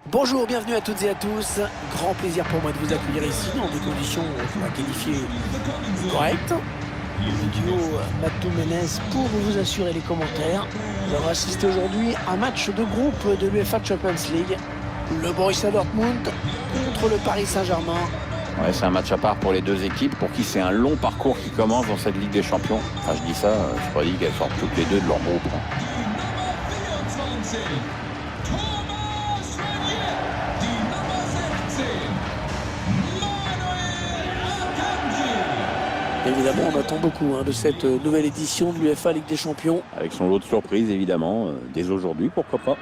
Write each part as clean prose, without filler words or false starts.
Bonjour, bienvenue à toutes et à tous. Grand plaisir pour moi de vous accueillir ici dans des conditions qu'on va qualifier correctes. Le duo Matou Menez pour vous assurer les commentaires. Nous allons assister aujourd'hui à un match de groupe de l'UEFA Champions League. Le Borussia Dortmund contre le Paris Saint-Germain. Ouais, c'est un match à part pour les deux équipes pour qui c'est un long parcours qui commence dans cette Ligue des Champions. Enfin, je dis ça, je crois qu'elles sortent toutes les deux de leur groupe. Évidemment, on attend beaucoup de cette nouvelle édition de l'UEFA Ligue des Champions. Avec son lot de surprises, évidemment, dès aujourd'hui, pourquoi pas.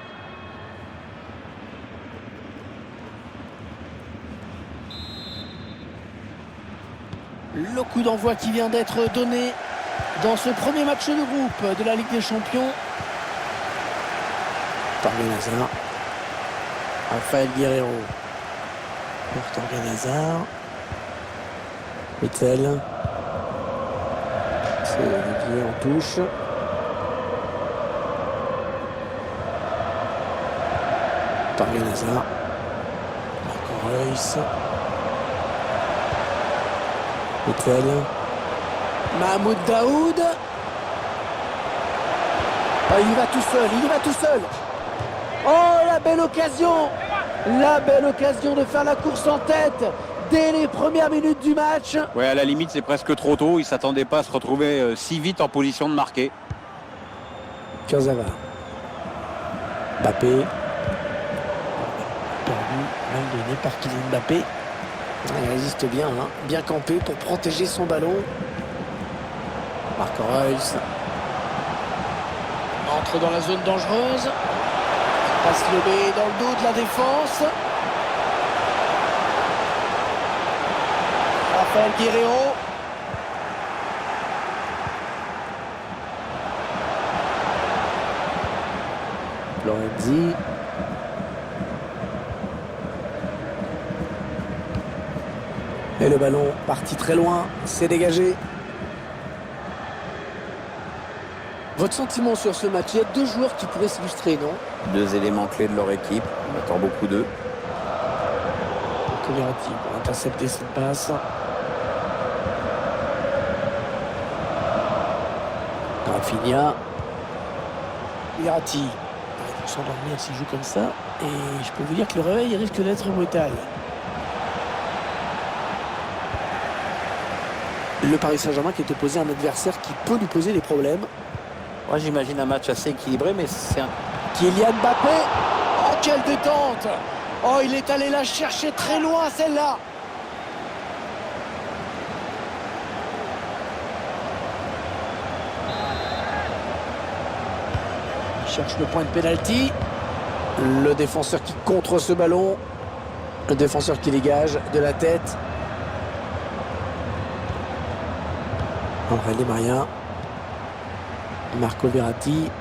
Le coup d'envoi qui vient d'être donné dans ce premier match de groupe de la Ligue des Champions. Torgan Hazard. Rafael Guerreiro. Pour Torgan Hazard. Witsel. C'est Olivier en touche. Torgan Hazard. Marco Reus. Witsel. Mahmoud Daoud. Oh, il y va tout seul. Oh, la belle occasion de faire la course en tête dès les premières minutes du match. Ouais, à la limite, c'est presque trop tôt. Ils ne s'attendaient pas à se retrouver si vite en position de marquer. Kurzawa. Mbappé. Perdu, mal donné par Kylian Mbappé. Il résiste bien, bien campé pour protéger son ballon. Marco Reus. Entre dans la zone dangereuse. Passe lobé dans le dos de la défense. Rafael Guerreiro. Florenzi. Et le ballon parti très loin, c'est dégagé. Votre sentiment sur ce match? Il y a deux joueurs qui pourraient s'illustrer, non? Deux éléments clés de leur équipe. On attend beaucoup d'eux. Verratti pour intercepter cette passe. Rafinha. Verratti. Il faut s'endormir s'il joue comme ça. Et je peux vous dire que le réveil risque d'être brutal. Le Paris Saint-Germain qui est opposé à un adversaire qui peut lui poser des problèmes. Moi, j'imagine un match assez équilibré, mais c'est un... Kylian Mbappé. Oh, quelle détente! Oh, il est allé la chercher très loin, celle-là. Il cherche le point de pénalty. Le défenseur qui contre ce ballon. Le défenseur qui dégage de la tête. André Di Maria. Marco Verratti.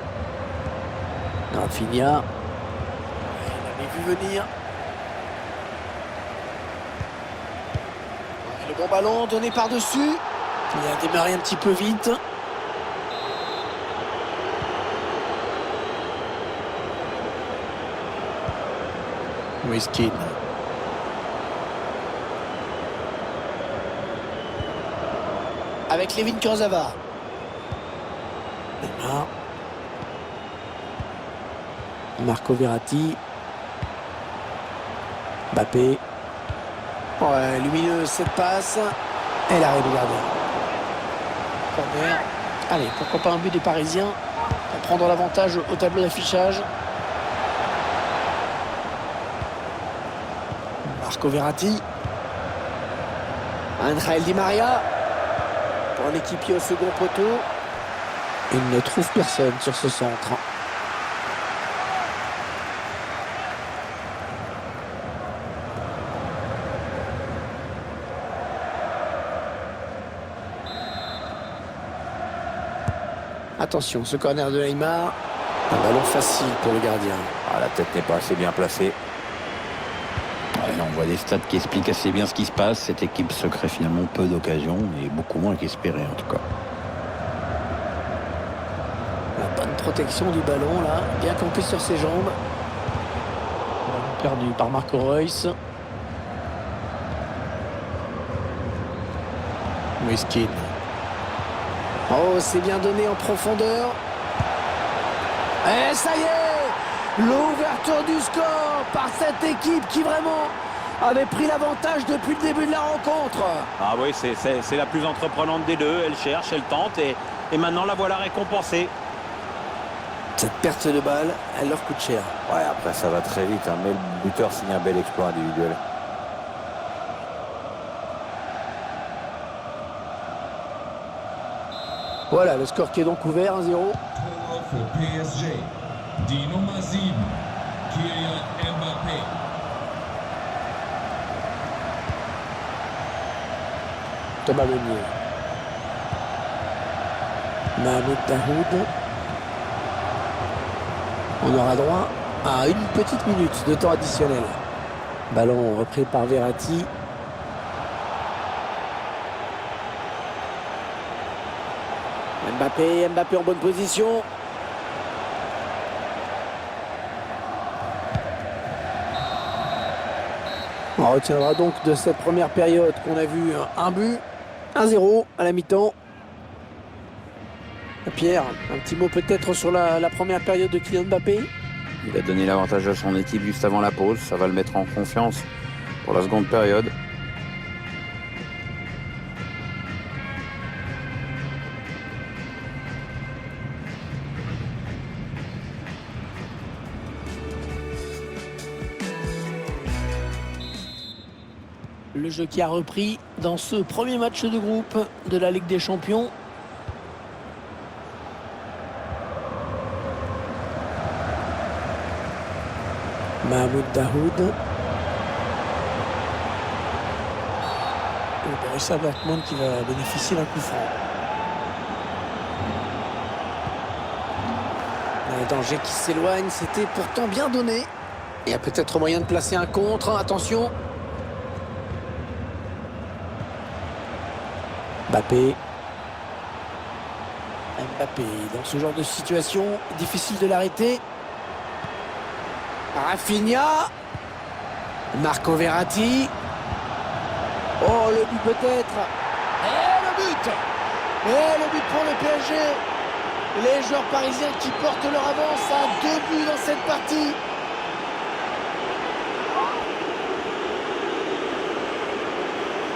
Rafinha. Il avait vu venir. Le bon ballon donné par-dessus. Il a démarré un petit peu vite. Wiskin. Avec Lemine Kurzawa. Neymar. Marco Verratti. Mbappé. Ouais, lumineuse cette passe. Et l'arrêt du gardien. Corner. Allez, pourquoi pas un but des Parisiens pour prendre l'avantage au tableau d'affichage. Marco Verratti. Angel Di Maria. Pour un équipier au second poteau. Il ne trouve personne sur ce centre. Attention, ce corner de Neymar. Un ballon facile pour le gardien. Ah, la tête n'est pas assez bien placée. Ouais, on voit des stats qui expliquent assez bien ce qui se passe. Cette équipe se crée finalement peu d'occasions et beaucoup moins qu'espéré en tout cas. La bonne protection du ballon là, bien campé sur ses jambes. perdu par Marco Reus. Moiskin. Oh, c'est bien donné en profondeur. Et ça y est, l'ouverture du score par cette équipe qui vraiment avait pris l'avantage depuis le début de la rencontre. Ah oui, c'est la plus entreprenante des deux. Elle cherche, elle tente et maintenant la voilà récompensée. Cette perte de balle, elle leur coûte cher. Ouais, après ça va très vite, hein, mais le buteur signe un bel exploit individuel. Voilà, le score qui est donc ouvert, 1-0. Pour PSG, Dino Mazin, Kylian Mbappé. Thomas Meunier. Mahmoud Dahoud. On aura droit à une petite minute de temps additionnel. Ballon repris par Verratti. Mbappé en bonne position. On retiendra donc de cette première période qu'on a vu un but, 1-0 à la mi-temps. Pierre, un petit mot peut-être sur la première période de Kylian Mbappé. Il a donné l'avantage à son équipe juste avant la pause. Ça va le mettre en confiance pour la seconde période. Le jeu qui a repris dans ce premier match de groupe de la Ligue des Champions. Mahmoud Dahoud. Et Borussia Dortmund qui va bénéficier d'un coup franc. Un danger qui s'éloigne, c'était pourtant bien donné. Il y a peut-être moyen de placer un contre, attention. Mbappé, dans ce genre de situation, difficile de l'arrêter. Rafinha, Marco Verratti. Oh, le but peut-être. Et le but pour le PSG. Les joueurs parisiens qui portent leur avance à 2 buts dans cette partie.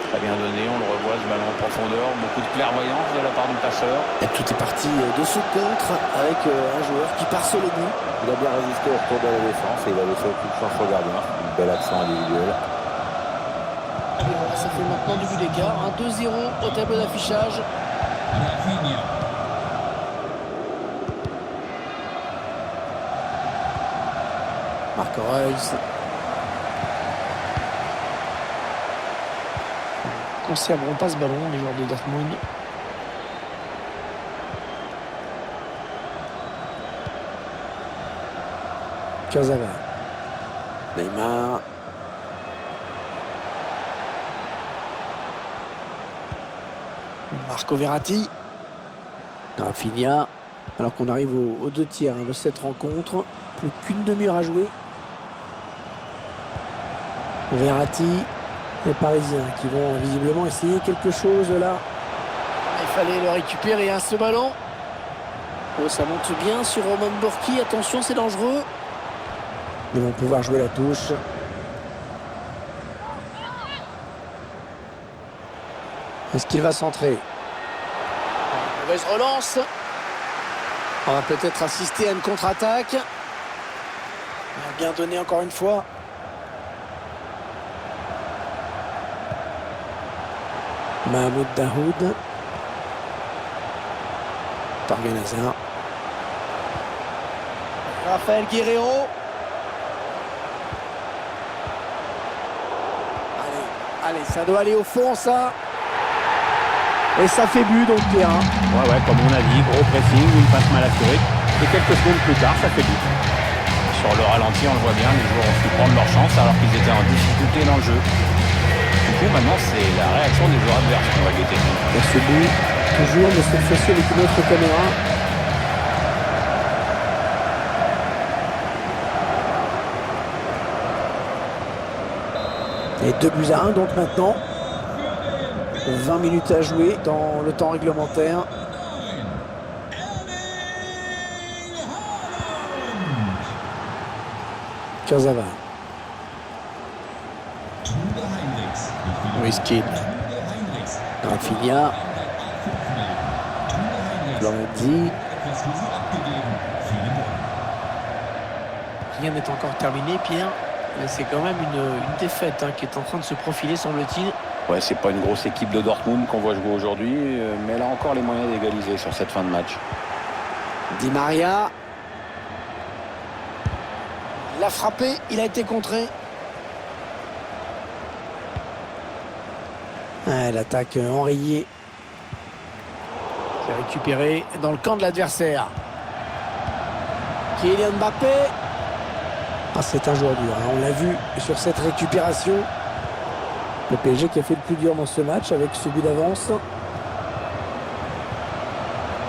Très bien donné, on le revoit ce ballon en profondeur, beaucoup de clairvoyance de la part du passeur. Et tout est parti de ce contre avec un joueur qui part sur le but. Il a bien résisté au retour de la défense et il a laissé aucune chance au gardien. Une belle action individuelle. Et voilà, ça fait maintenant du but d'écart, 2-0 au tableau d'affichage. Rafinha. Marco Reus. Ne conserveront pas ce ballon, les joueurs de Dortmund. Kurzawa. Neymar. Marco Verratti. Rafinha. Alors qu'on arrive aux 2 tiers de cette rencontre. Plus qu'une demi-heure à jouer. Verratti. Les Parisiens qui vont visiblement essayer quelque chose là. Il fallait le récupérer, ce ballon. Oh, ça monte bien sur Roman Bürki. Attention, c'est dangereux. Ils vont pouvoir jouer la touche. Est-ce qu'il va centrer? Mauvaise relance. On va peut-être assister à une contre-attaque. Bien donné encore une fois. Mahmoud Dahoud. Torgan Hazard. Raphaël Guerreiro. Allez, ça doit aller au fond, ça. Et ça fait but, donc Pierre. Ouais, comme on a dit, gros pressing, une passe mal assurée. Et quelques secondes plus tard, ça fait but. Sur le ralenti, on le voit bien, les joueurs ont su prendre leur chance alors qu'ils étaient en difficulté dans le jeu. Du coup, maintenant, c'est la réaction des joueurs adverses qu'on va guetter. Et ce but, toujours, mais cette fois-ci avec une autre caméra. Et 2-1 donc maintenant. 20 minutes à jouer dans le temps réglementaire. Kurzawa. Whisky. Rafinha. Lorenzi. Rien n'est encore terminé, Pierre. Mais c'est quand même une défaite qui est en train de se profiler, semble-t-il. Ouais, c'est pas une grosse équipe de Dortmund qu'on voit jouer aujourd'hui, mais elle a encore les moyens d'égaliser sur cette fin de match. Di Maria. Il a frappé, il a été contré. L'attaque enrayée. C'est récupéré dans le camp de l'adversaire. Kylian Mbappé. C'est un joueur dur, on l'a vu sur cette récupération. Le PSG qui a fait le plus dur dans ce match avec ce but d'avance.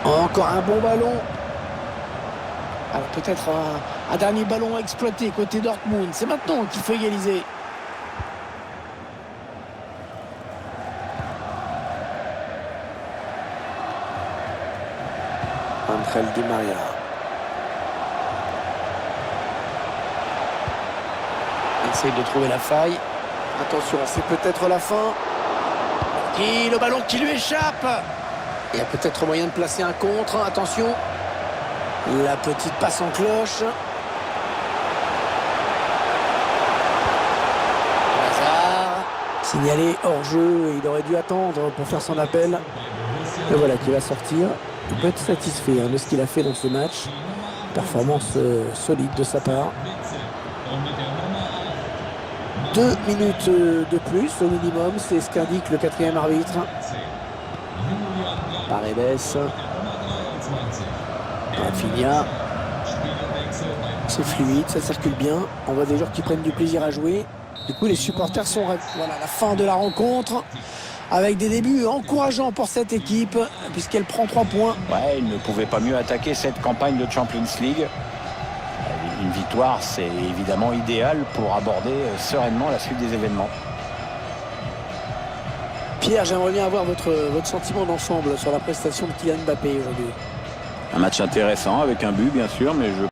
Encore un bon ballon. Alors peut-être un dernier ballon à exploiter côté Dortmund. C'est maintenant qu'il faut égaliser. Angel Di Maria. Essaye de trouver la faille. Attention, c'est peut-être la fin. Et le ballon qui lui échappe. Il y a peut-être moyen de placer un contre. Attention. La petite passe en cloche. Hazard. Signalé hors jeu. Il aurait dû attendre pour faire son appel. Et voilà qui va sortir. Il peut être satisfait de ce qu'il a fait dans ce match. Performance solide de sa part. 2 minutes de plus au minimum, c'est ce qu'indique le 4e arbitre. Paredes. Rafinha. C'est fluide, ça circule bien. On voit des joueurs qui prennent du plaisir à jouer. Du coup, les supporters sont... Voilà, la fin de la rencontre. Avec des débuts encourageants pour cette équipe, puisqu'elle prend 3 points. Ouais, il ne pouvait pas mieux attaquer cette campagne de Champions League. Une victoire, c'est évidemment idéal pour aborder sereinement la suite des événements. Pierre, j'aimerais bien avoir votre sentiment d'ensemble sur la prestation de Kylian Mbappé aujourd'hui. Un match intéressant avec un but, bien sûr, mais je